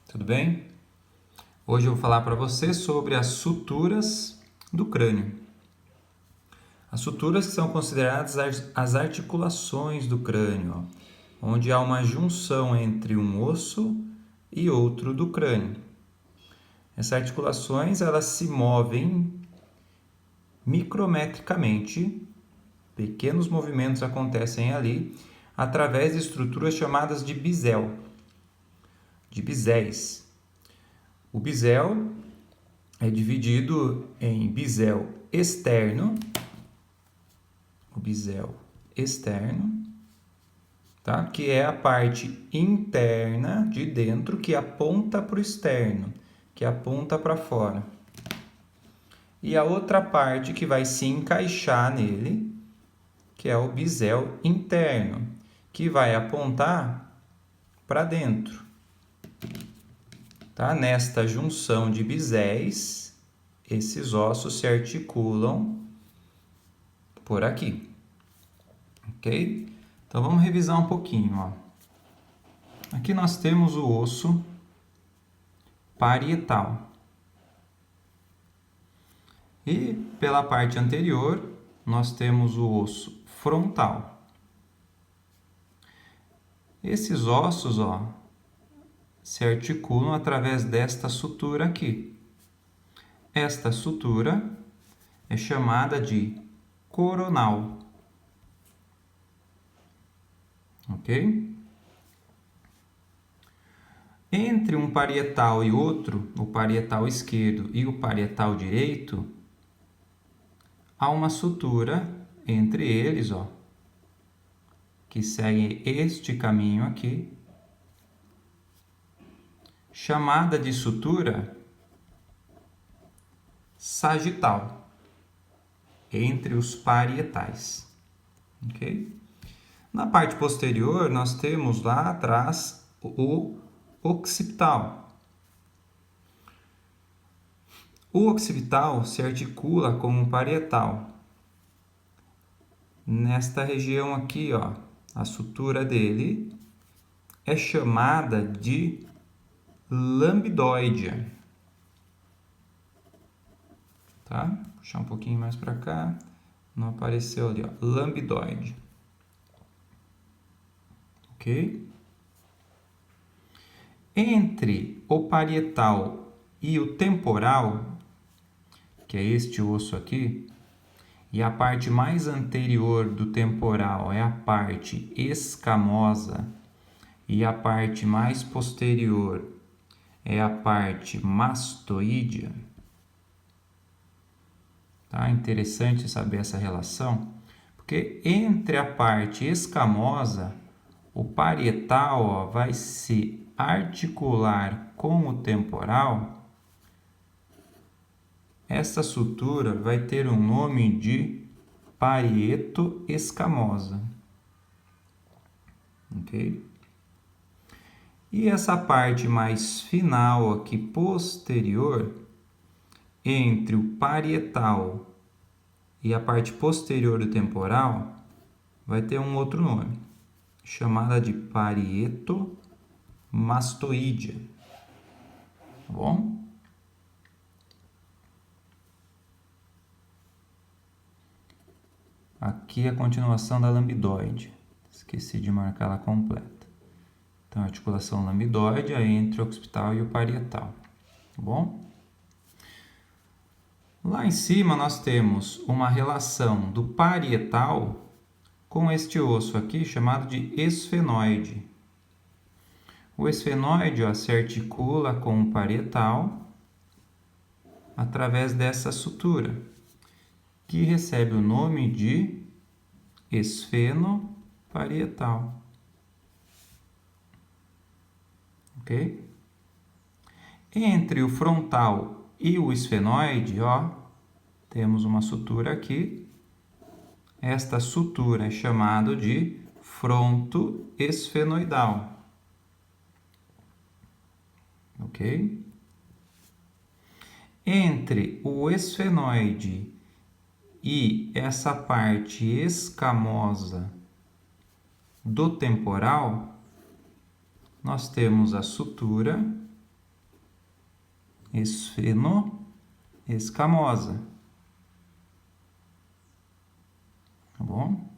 Tudo bem? Hoje eu vou falar para você sobre as suturas do crânio. As suturas são consideradas as articulações do crânio, onde há uma junção entre um osso e outro do crânio. Essas articulações elas se movem micrometricamente, pequenos movimentos acontecem ali através de estruturas chamadas de bisel, de biséis. O bisel é dividido em bisel externo, tá? Que é a parte interna de dentro que aponta para o externo, que aponta para fora. E a outra parte que vai se encaixar nele, que é o bisel interno, que vai apontar para dentro. Tá? Nesta junção de biséis, esses ossos se articulam por aqui, ok? Então vamos revisar um pouquinho, ó. Aqui nós temos o osso parietal. E pela parte anterior, nós temos o osso frontal. Esses ossos, ó, se articulam através desta sutura aqui. Esta sutura é chamada de coronal. Ok? Entre um parietal e outro, o parietal esquerdo e o parietal direito, há uma sutura entre eles, ó, que segue este caminho aqui, chamada de sutura sagital, entre os parietais. Ok? Na parte posterior, nós temos lá atrás o occipital. O occipital se articula com o parietal. Nesta região aqui, ó, a sutura dele é chamada de lambdoide. Tá? Vou puxar um pouquinho mais para cá. Não apareceu ali, ó, lambdoide. Ok? Entre o parietal e o temporal, que é este osso aqui, e a parte mais anterior do temporal é a parte escamosa, e a parte mais posterior é a parte mastoidea. Tá? Interessante saber essa relação, porque entre a parte escamosa, o parietal, ó, vai se articular com o temporal. Essa sutura vai ter um nome de parieto escamosa. Ok? E essa parte mais final aqui, posterior, entre o parietal e a parte posterior do temporal, vai ter um outro nome, chamada de parieto mastoidea. Tá bom? Aqui é a continuação da lambdoide. Esqueci de marcar ela completa. Então, a articulação lambdoide é entre o occipital e o parietal. Tá bom? Lá em cima nós temos uma relação do parietal com este osso aqui chamado de esfenoide. O esfenoide, ó, se articula com o parietal através dessa sutura, que recebe o nome de esfenoparietal. Ok? Entre o frontal e o esfenoide, ó, temos uma sutura aqui. Esta sutura é chamada de fronto esfenoidal. Ok? Entre o esfenoide e essa parte escamosa do temporal, nós temos a sutura esfenoescamosa. Tá bom?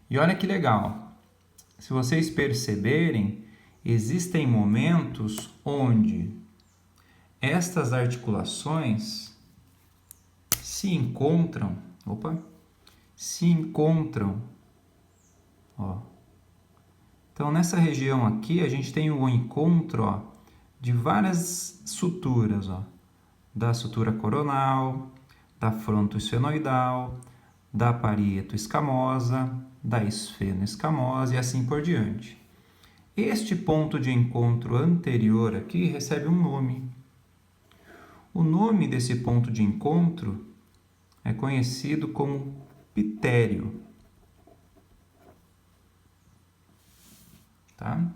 E olha que legal. Se vocês perceberem, existem momentos onde estas articulações se encontram, ó. Então, nessa região aqui, a gente tem o encontro, ó, de várias suturas, ó, da sutura coronal, da frontoesfenoidal, da parietoescamosa, da esfenoescamosa e assim por diante. Este ponto de encontro anterior aqui recebe um nome. O nome desse ponto de encontro é conhecido como pitério. Tá?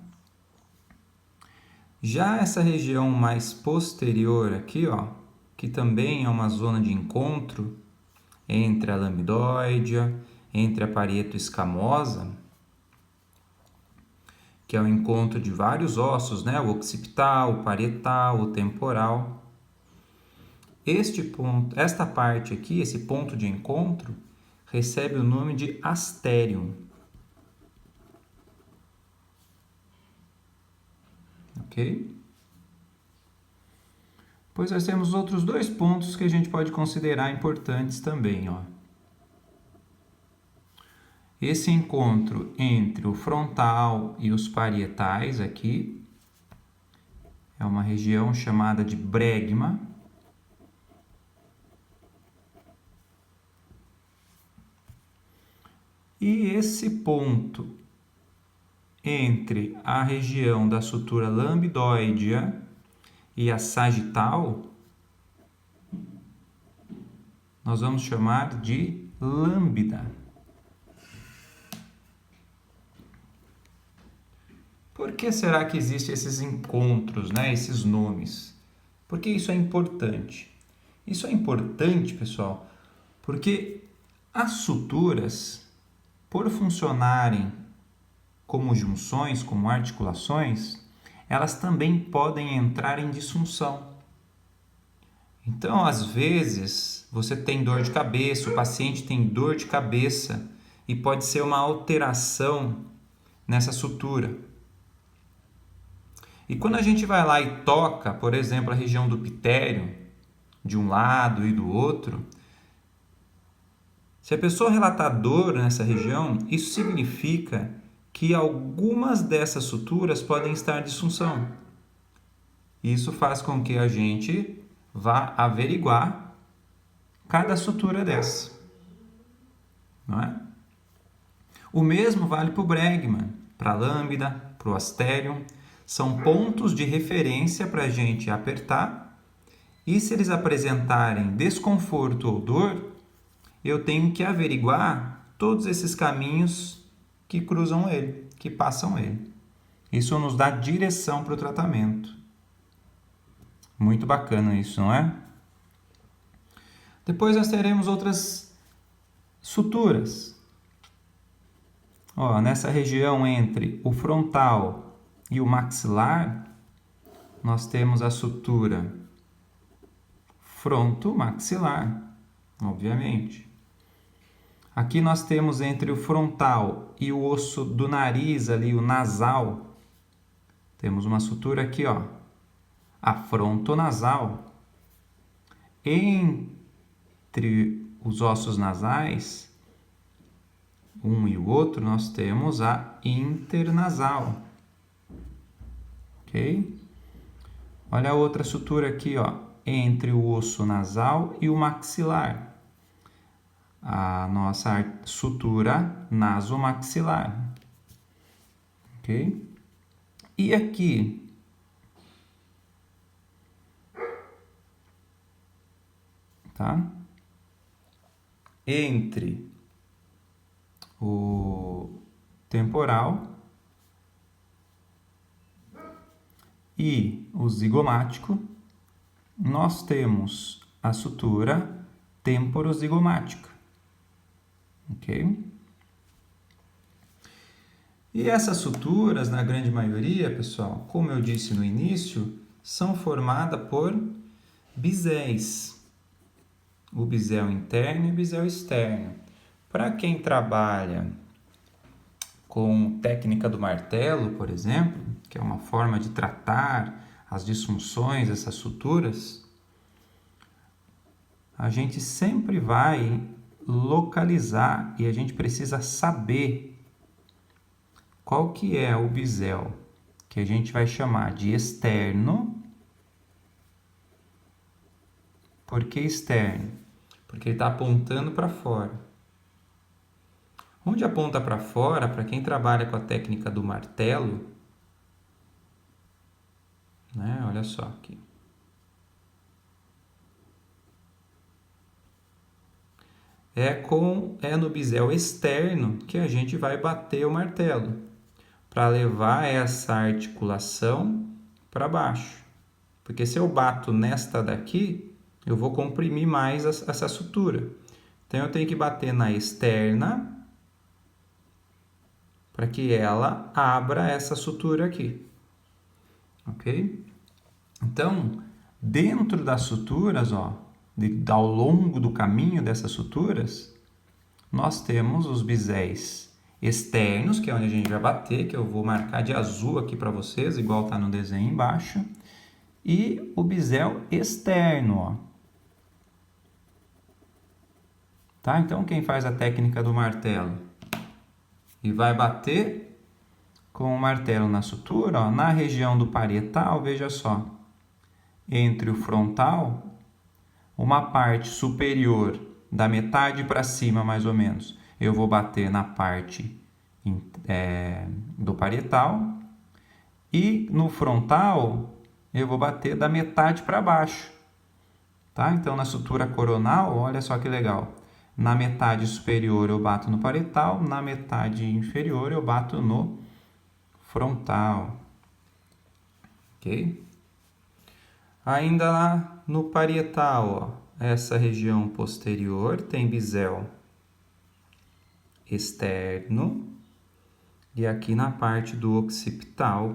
Já essa região mais posterior aqui, ó, que também é uma zona de encontro entre a lambdoidea, entre a parietoescamosa, que é o encontro de vários ossos, né? O occipital, o parietal, o temporal. Esta parte aqui, esse ponto de encontro, recebe o nome de asterium. Ok? Pois nós temos outros dois pontos que a gente pode considerar importantes também, ó. Esse encontro entre o frontal e os parietais aqui é uma região chamada de bregma. E esse ponto entre a região da sutura lambdoidea e a sagital, nós vamos chamar de lambda. Por que será que existem esses encontros, né? Esses nomes? Por que isso é importante? Isso é importante, pessoal, porque as suturas, por funcionarem como junções, como articulações, elas também podem entrar em disfunção. Então, às vezes, você tem dor de cabeça, o paciente tem dor de cabeça e pode ser uma alteração nessa sutura. E quando a gente vai lá e toca, por exemplo, a região do pitério, de um lado e do outro, se a pessoa relatar dor nessa região, isso significa que algumas dessas suturas podem estar em disfunção. Isso faz com que a gente vá averiguar cada sutura dessa. Não é? O mesmo vale para o bregma, para a lambda, para o asterium. São pontos de referência para a gente apertar. E se eles apresentarem desconforto ou dor, eu tenho que averiguar todos esses caminhos que cruzam ele, que passam ele. Isso nos dá direção para o tratamento. Muito bacana isso, não é? Depois nós teremos outras suturas. Ó, nessa região entre o frontal e o maxilar, nós temos a sutura frontomaxilar, obviamente. Aqui nós temos entre o frontal e o osso do nariz ali, o nasal, temos uma sutura aqui, ó, a frontonasal. Entre os ossos nasais, um e o outro, nós temos a internasal. Ok? Olha a outra sutura aqui, ó, entre o osso nasal e o maxilar. A nossa sutura nasomaxilar. Ok? E aqui, tá? Entre o temporal e o zigomático, nós temos a sutura temporozigomática. Ok? E essas suturas, na grande maioria, pessoal, como eu disse no início, são formadas por biséis. O bisel interno e o bisel externo. Para quem trabalha com técnica do martelo, por exemplo, que é uma forma de tratar as disfunções dessas suturas, a gente sempre vai localizar e a gente precisa saber qual que é o bisel que a gente vai chamar de externo. Por que externo? Porque ele está apontando para fora. Onde aponta para fora, para quem trabalha com a técnica do martelo, né? Olha só aqui. É no bisel externo que a gente vai bater o martelo, para levar essa articulação para baixo. Porque se eu bato nesta daqui, eu vou comprimir mais essa sutura. Então eu tenho que bater na externa para que ela abra essa sutura aqui. Ok? Então, dentro das suturas, ó, ao longo do caminho dessas suturas, nós temos os biséis externos, que é onde a gente vai bater, que eu vou marcar de azul aqui para vocês, igual está no desenho embaixo, e o bisel externo, ó. Tá? Então, quem faz a técnica do martelo e vai bater com o martelo na sutura, ó, na região do parietal, veja só, entre o frontal, uma parte superior da metade para cima, mais ou menos, eu vou bater na parte do parietal, e no frontal eu vou bater da metade para baixo. Tá? Então, na sutura coronal, olha só que legal. Na metade superior eu bato no parietal, na metade inferior eu bato no frontal. Ok? Ainda lá no parietal, ó, essa região posterior tem bisel externo, e aqui na parte do occipital,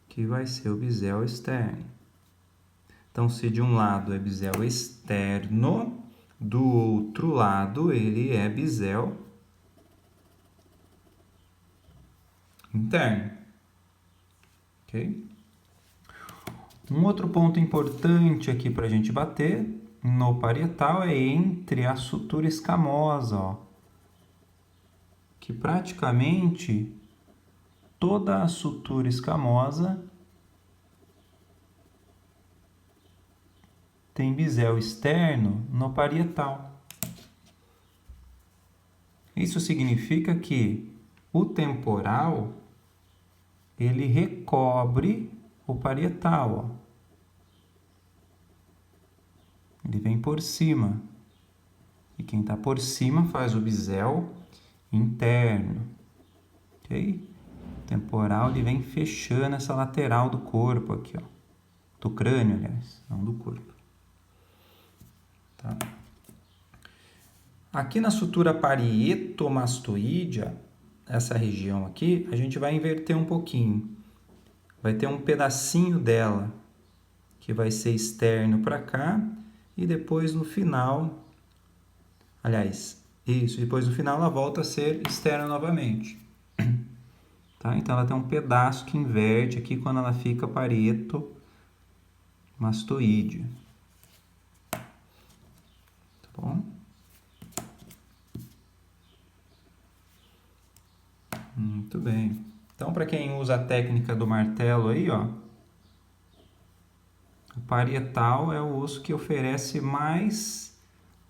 que vai ser o bisel externo. Então, se de um lado é bisel externo, do outro lado ele é bisel interno. Ok? Um outro ponto importante aqui para a gente bater no parietal é entre a sutura escamosa, ó, que praticamente toda a sutura escamosa tem bisel externo no parietal. Isso significa que o temporal ele recobre o parietal, ó. Ele vem por cima. E quem está por cima faz o bisel interno. Ok? O temporal ele vem fechando essa lateral do corpo aqui, ó. Do crânio, aliás, não do corpo. Tá? Aqui na sutura parietomastoidea, essa região aqui, a gente vai inverter um pouquinho. Vai ter um pedacinho dela que vai ser externo para cá e depois no final, aliás, isso, depois no final ela volta a ser externa novamente. Tá? Então ela tem um pedaço que inverte aqui quando ela fica parietomastoidea. Tá bom? Muito bem. Então, para quem usa a técnica do martelo aí, ó, o parietal é o osso que oferece mais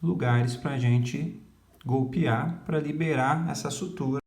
lugares para a gente golpear para liberar essa sutura.